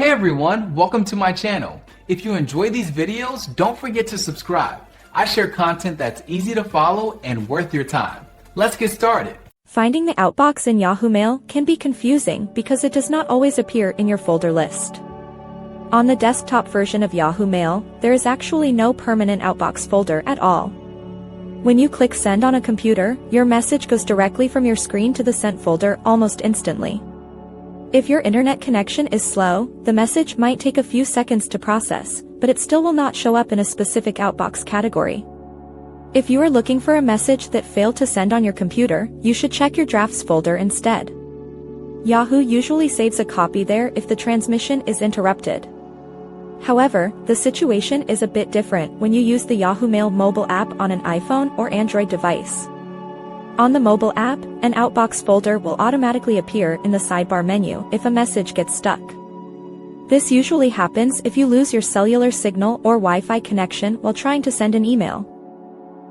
Hey everyone, welcome to my channel. If you enjoy these videos, don't forget to subscribe. I share content that's easy to follow and worth your time. Let's get started. Finding the Outbox in Yahoo Mail can be confusing because it does not always appear in your folder list. On the desktop version of Yahoo Mail, there is actually no permanent Outbox folder at all. When you click Send on a computer, your message goes directly from your screen to the Sent folder almost instantly. If your internet connection is slow, the message might take a few seconds to process, but it still will not show up in a specific Outbox category. If you are looking for a message that failed to send on your computer, you should check your Drafts folder instead. Yahoo usually saves a copy there if the transmission is interrupted. However, the situation is a bit different when you use the Yahoo Mail mobile app on an iPhone or Android device. On the mobile app, an Outbox folder will automatically appear in the sidebar menu if a message gets stuck. This usually happens if you lose your cellular signal or Wi-Fi connection while trying to send an email.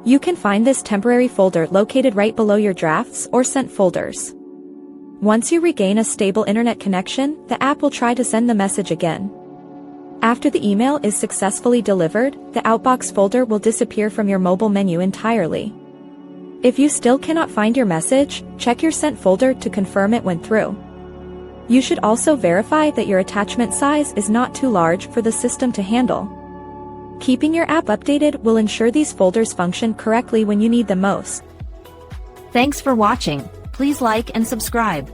You can find this temporary folder located right below your Drafts or Sent folders. Once you regain a stable internet connection, the app will try to send the message again. After the email is successfully delivered, the Outbox folder will disappear from your mobile menu entirely. If you still cannot find your message, check your Sent folder to confirm it went through. You should also verify that your attachment size is not too large for the system to handle. Keeping your app updated will ensure these folders function correctly when you need them most. Thanks for watching. Please like and subscribe.